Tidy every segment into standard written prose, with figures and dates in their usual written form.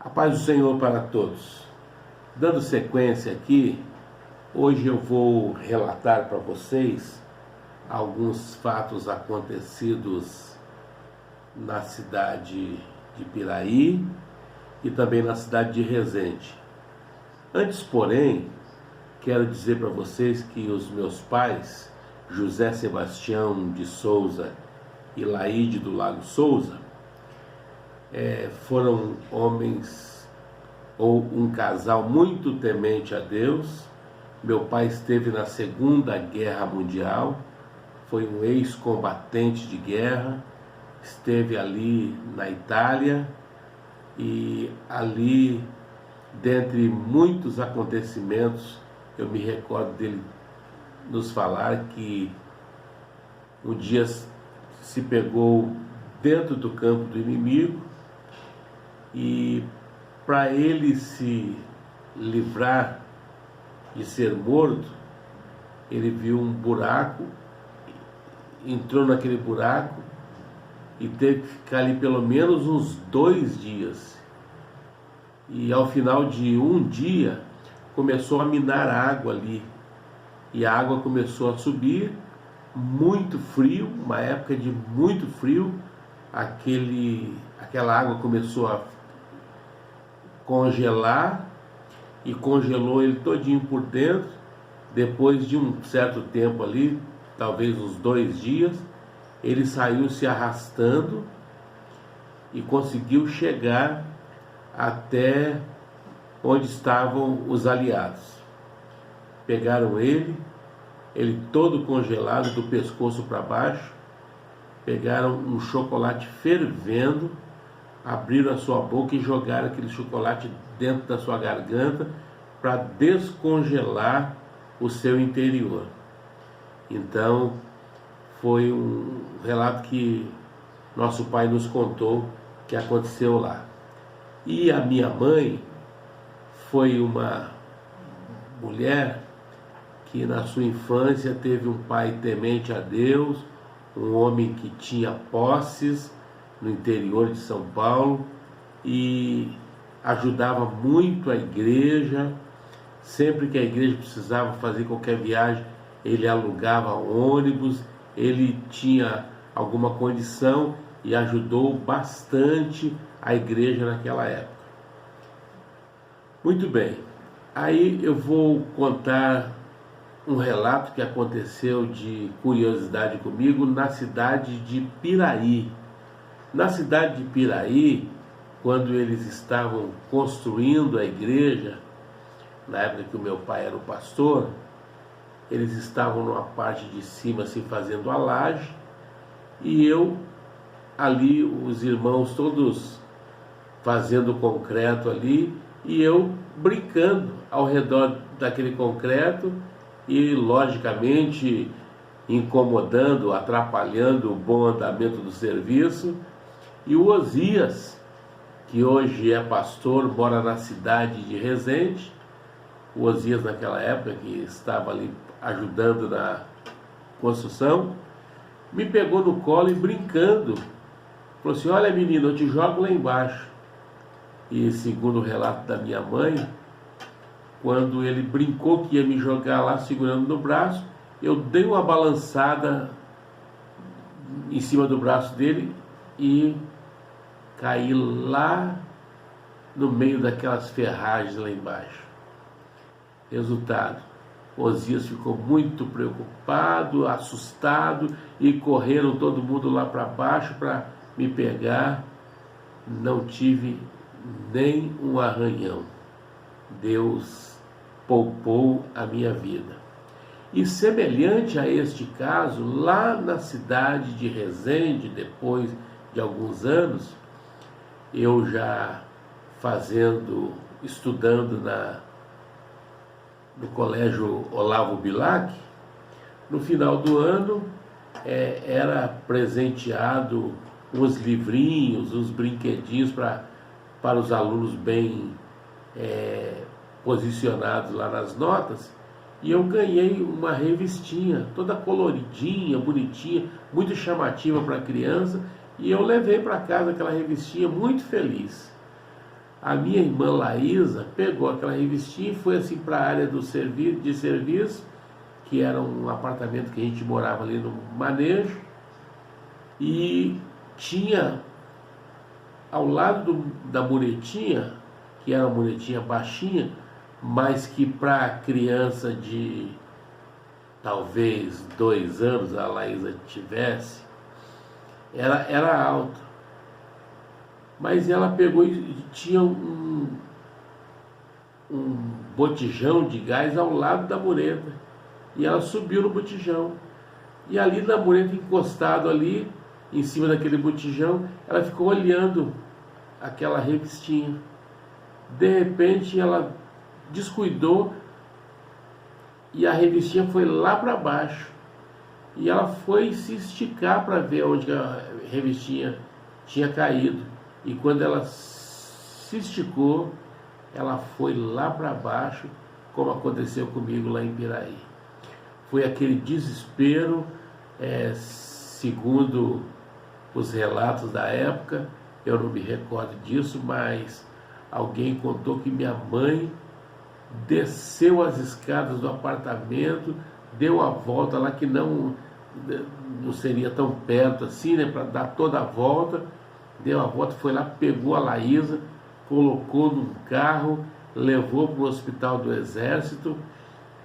A paz do Senhor para todos. Dando sequência aqui, hoje eu vou relatar para vocês alguns fatos acontecidos na cidade de Piraí e também na cidade de Resende. Antes, porém, quero dizer para vocês que os meus pais, José Sebastião de Souza e Laíde do Lago Souza, foram homens ou um casal muito temente a Deus. Meu pai esteve na Segunda Guerra Mundial, foi um ex-combatente de guerra, esteve ali na Itália e ali, dentre muitos acontecimentos, eu me recordo dele nos falar que um dia se pegou dentro do campo do inimigo e para ele se livrar de ser morto, ele viu um buraco, entrou naquele buraco e teve que ficar ali pelo menos uns 2 dias. E ao final de um dia começou a minar água ali e a água começou a subir, muito frio, uma época de muito frio, aquela água começou a congelar e congelou ele todinho por dentro. Depois de um certo tempo ali, talvez uns 2 dias, ele saiu se arrastando e conseguiu chegar até onde estavam os aliados. Pegaram ele todo congelado do pescoço para baixo, pegaram um chocolate fervendo, abriram a sua boca e jogaram aquele chocolate dentro da sua garganta para descongelar o seu interior. Então, foi um relato que nosso pai nos contou que aconteceu lá. E a minha mãe foi uma mulher que na sua infância teve um pai temente a Deus, um homem que tinha posses no interior de São Paulo e ajudava muito a igreja. Sempre que a igreja precisava fazer qualquer viagem, ele alugava ônibus, ele tinha alguma condição e ajudou bastante a igreja naquela época. Muito bem, aí eu vou contar um relato que aconteceu de curiosidade comigo na cidade de Piraí. Na cidade de Piraí, quando eles estavam construindo a igreja, na época que o meu pai era o pastor, eles estavam numa parte de cima assim fazendo a laje, e eu ali, os irmãos todos fazendo concreto ali, e eu brincando ao redor daquele concreto e logicamente incomodando, atrapalhando o bom andamento do serviço. E o Osias, que hoje é pastor, mora na cidade de Resende. O Osias, naquela época, que estava ali ajudando na construção, me pegou no colo e brincando, falou assim: olha menino, eu te jogo lá embaixo. E segundo o relato da minha mãe, quando ele brincou que ia me jogar lá segurando no braço, eu dei uma balançada em cima do braço dele e caí lá no meio daquelas ferragens lá embaixo. Resultado, Osias ficou muito preocupado, assustado, e correram todo mundo lá para baixo para me pegar. Não tive nem um arranhão. Deus poupou a minha vida. E semelhante a este caso, lá na cidade de Resende, depois de alguns anos, eu já estudando no colégio Olavo Bilac, no final do ano era presenteado uns livrinhos, uns brinquedinhos para os alunos bem posicionados lá nas notas, e eu ganhei uma revistinha toda coloridinha, bonitinha, muito chamativa para a criança, e eu levei para casa aquela revistinha muito feliz. A minha irmã Laísa pegou aquela revistinha e foi assim para a área de serviço, que era um apartamento que a gente morava ali no Manejo, e tinha ao lado da muretinha, que era uma muretinha baixinha, mas que para criança de talvez 2 anos a Laísa tivesse, era alta. Mas ela pegou e tinha um botijão de gás ao lado da mureta. E ela subiu no botijão. E ali na mureta, encostado ali, em cima daquele botijão, ela ficou olhando aquela revistinha. De repente ela descuidou e a revistinha foi lá para baixo. E ela foi se esticar para ver onde a revistinha tinha caído. E quando ela se esticou, ela foi lá para baixo, como aconteceu comigo lá em Piraí. Foi aquele desespero, segundo os relatos da época, eu não me recordo disso, mas alguém contou que minha mãe desceu as escadas do apartamento, deu a volta lá, que não seria tão perto assim, né, para dar toda a volta, deu a volta, foi lá, pegou a Laísa, colocou num carro, levou para o hospital do Exército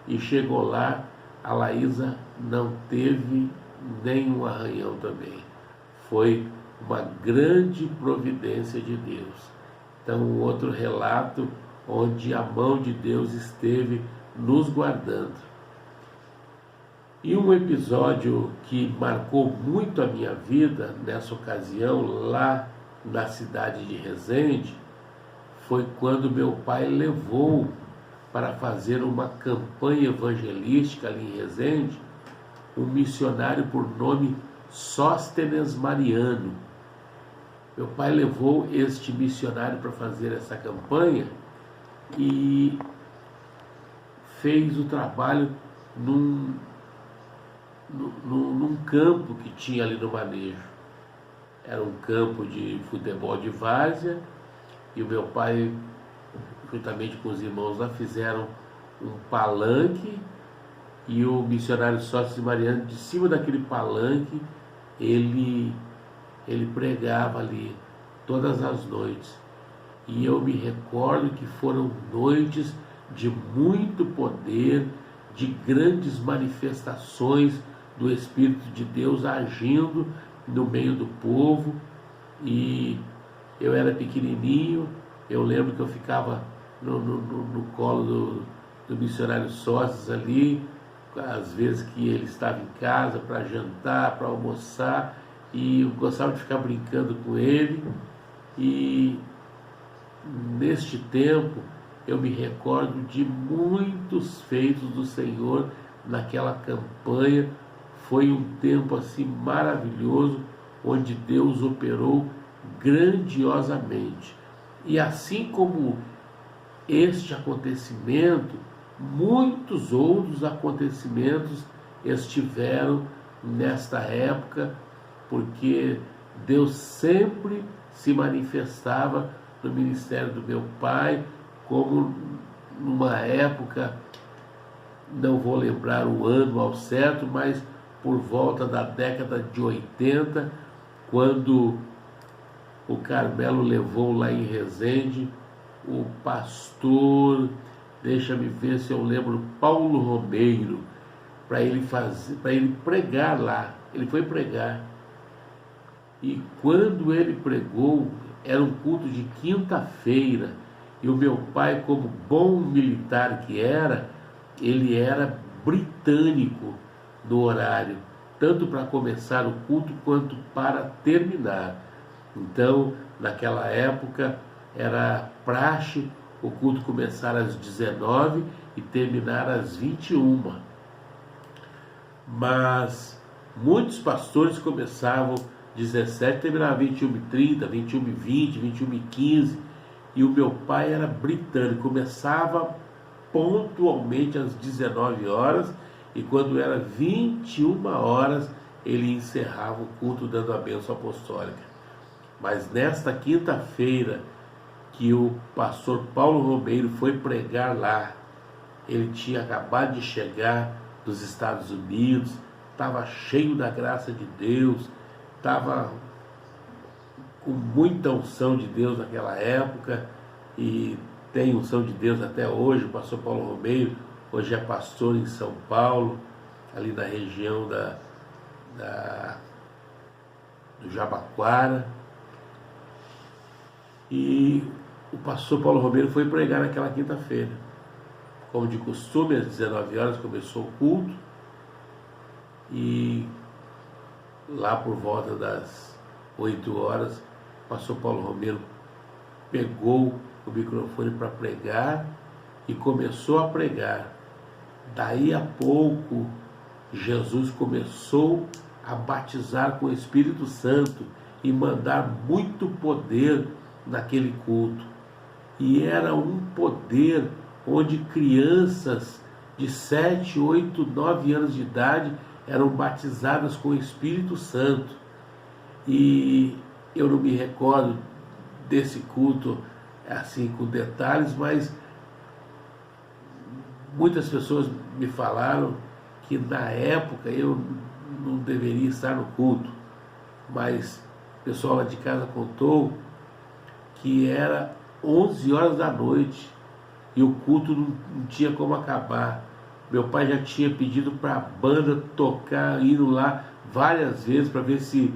e chegou lá, a Laísa não teve nenhum arranhão também. Foi uma grande providência de Deus. Então, um outro relato onde a mão de Deus esteve nos guardando. E um episódio que marcou muito a minha vida nessa ocasião, lá na cidade de Resende, foi quando meu pai levou para fazer uma campanha evangelística ali em Resende um missionário por nome Sóstenes Mariano. Meu pai levou este missionário para fazer essa campanha e fez o trabalho num campo que tinha ali no Manejo. Era um campo de futebol de várzea e o meu pai, juntamente com os irmãos lá, fizeram um palanque e o missionário Sóstenes Mariano, de cima daquele palanque, ele pregava ali todas as noites. E eu me recordo que foram noites de muito poder, de grandes manifestações do Espírito de Deus agindo no meio do povo. E eu era pequenininho, eu lembro que eu ficava no colo do missionário Sóstenes ali, às vezes que ele estava em casa para jantar, para almoçar, e eu gostava de ficar brincando com ele. E neste tempo eu me recordo de muitos feitos do Senhor naquela campanha. Foi um tempo assim maravilhoso, onde Deus operou grandiosamente. E assim como este acontecimento, muitos outros acontecimentos estiveram nesta época, porque Deus sempre se manifestava no ministério do meu pai, como numa época, não vou lembrar o ano ao certo, mas por volta da década de 80, quando o Carmelo levou lá em Resende o pastor, deixa-me ver se eu lembro, Paulo Romeiro, para ele pregar lá. Ele foi pregar. E quando ele pregou, era um culto de quinta-feira, e o meu pai, como bom militar que era, ele era britânico no horário, tanto para começar o culto quanto para terminar. Então, naquela época, era praxe o culto começar às 19 e terminar às 21. Mas muitos pastores começavam 17, terminava 21h30, 21h20, 21h15, e o meu pai era britânico, começava pontualmente às 19 horas, e quando era 21 horas ele encerrava o culto dando a bênção apostólica. Mas nesta quinta-feira que o pastor Paulo Romeiro foi pregar lá. Ele tinha acabado de chegar dos Estados Unidos, estava cheio da graça de Deus, estava com muita unção de Deus naquela época, e tem unção de Deus até hoje. O pastor Paulo Romeiro hoje é pastor em São Paulo, ali na região do Jabaquara. E o pastor Paulo Romeiro foi pregar naquela quinta-feira. Como de costume, às 19 horas começou o culto, e lá por volta das 8 horas, o pastor Paulo Romeiro pegou o microfone para pregar e começou a pregar. Daí a pouco, Jesus começou a batizar com o Espírito Santo e mandar muito poder naquele culto. E era um poder onde crianças de 7, 8, 9 anos de idade eram batizadas com o Espírito Santo. E eu não me recordo desse culto assim com detalhes, mas muitas pessoas me falaram que na época eu não deveria estar no culto, mas o pessoal lá de casa contou que era 11 horas da noite e o culto não tinha como acabar. Meu pai já tinha pedido para a banda tocar, indo lá várias vezes para ver se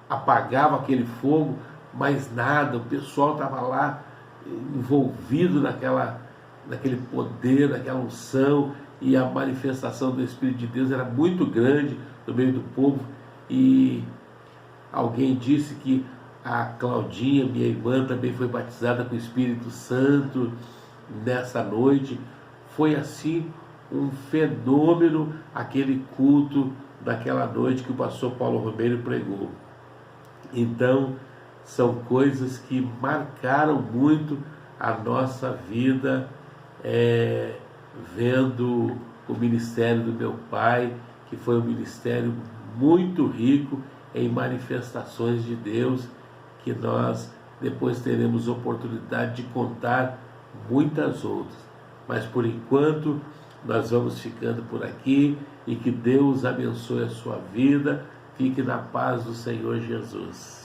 apagava aquele fogo, mas nada. O pessoal estava lá envolvido naquele poder, naquela unção, e a manifestação do Espírito de Deus era muito grande no meio do povo. E alguém disse que a Claudinha, minha irmã, também foi batizada com o Espírito Santo nessa noite. Foi assim um fenômeno aquele culto daquela noite que o pastor Paulo Romeiro pregou. Então, são coisas que marcaram muito a nossa vida, vendo o ministério do meu pai, que foi um ministério muito rico em manifestações de Deus, que nós depois teremos oportunidade de contar muitas outras. Mas por enquanto nós vamos ficando por aqui, e que Deus abençoe a sua vida. Fique na paz do Senhor Jesus.